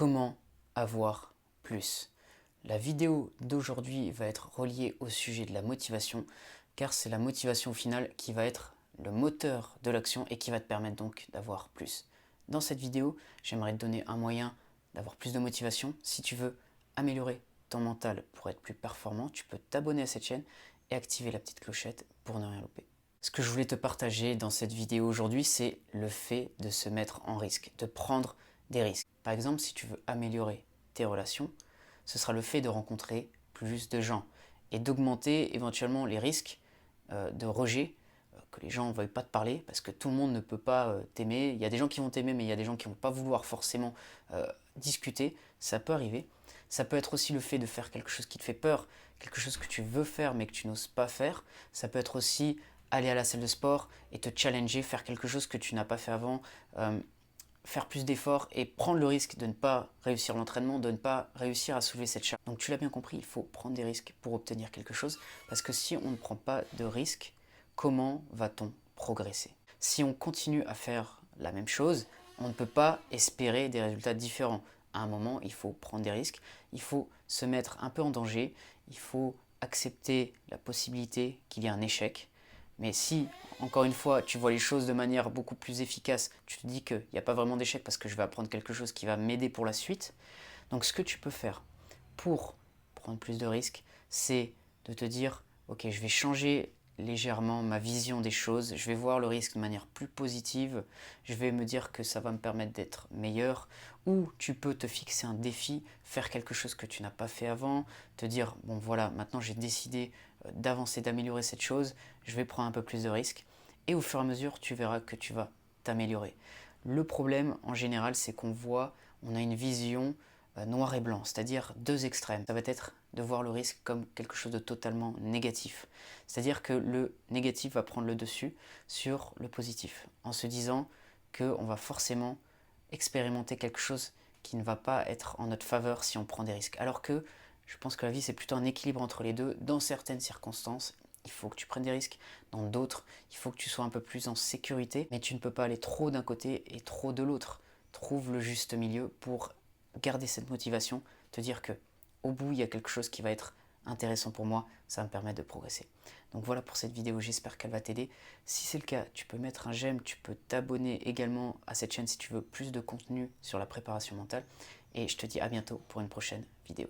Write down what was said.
Comment avoir plus? La vidéo d'aujourd'hui va être reliée au sujet de la motivation, car c'est la motivation finale qui va être le moteur de l'action et qui va te permettre donc d'avoir plus. Dans cette vidéo, j'aimerais te donner un moyen d'avoir plus de motivation. Si tu veux améliorer ton mental pour être plus performant, tu peux t'abonner à cette chaîne et activer la petite clochette pour ne rien louper. Ce que je voulais te partager dans cette vidéo aujourd'hui, c'est le fait de se mettre en risque, de prendre des risques. Par exemple, si tu veux améliorer tes relations, ce sera le fait de rencontrer plus de gens et d'augmenter éventuellement les risques de rejet, que les gens ne veuillent pas te parler parce que tout le monde ne peut pas t'aimer. Il y a des gens qui vont t'aimer, mais il y a des gens qui ne vont pas vouloir forcément discuter. Ça peut arriver. Ça peut être aussi le fait de faire quelque chose qui te fait peur, quelque chose que tu veux faire mais que tu n'oses pas faire. Ça peut être aussi aller à la salle de sport et te challenger, faire quelque chose que tu n'as pas fait avant, faire plus d'efforts et prendre le risque de ne pas réussir l'entraînement, de ne pas réussir à soulever cette charge. Donc tu l'as bien compris, il faut prendre des risques pour obtenir quelque chose, parce que si on ne prend pas de risques, comment va-t-on progresser? Si on continue à faire la même chose, on ne peut pas espérer des résultats différents. À un moment, il faut prendre des risques, il faut se mettre un peu en danger, il faut accepter la possibilité qu'il y ait un échec. Mais si, encore une fois, tu vois les choses de manière beaucoup plus efficace, tu te dis qu'il n'y a pas vraiment d'échec parce que je vais apprendre quelque chose qui va m'aider pour la suite. Donc ce que tu peux faire pour prendre plus de risques, c'est de te dire, ok, je vais changer légèrement ma vision des choses, je vais voir le risque de manière plus positive, je vais me dire que ça va me permettre d'être meilleur, ou tu peux te fixer un défi, faire quelque chose que tu n'as pas fait avant, te dire, bon voilà, maintenant j'ai décidé d'avancer, d'améliorer cette chose, je vais prendre un peu plus de risques, et au fur et à mesure, tu verras que tu vas t'améliorer. Le problème, en général, c'est on a une vision noir et blanc, c'est-à-dire deux extrêmes. Ça va être de voir le risque comme quelque chose de totalement négatif. C'est-à-dire que le négatif va prendre le dessus sur le positif, en se disant qu'on va forcément expérimenter quelque chose qui ne va pas être en notre faveur si on prend des risques. Alors que je pense que la vie, c'est plutôt un équilibre entre les deux. Dans certaines circonstances, il faut que tu prennes des risques. Dans d'autres, il faut que tu sois un peu plus en sécurité. Mais tu ne peux pas aller trop d'un côté et trop de l'autre. Trouve le juste milieu pour garder cette motivation, te dire que au bout, il y a quelque chose qui va être intéressant pour moi, ça va me permettre de progresser. Donc voilà pour cette vidéo, j'espère qu'elle va t'aider. Si c'est le cas, tu peux mettre un j'aime, tu peux t'abonner également à cette chaîne si tu veux plus de contenu sur la préparation mentale. Et je te dis à bientôt pour une prochaine vidéo.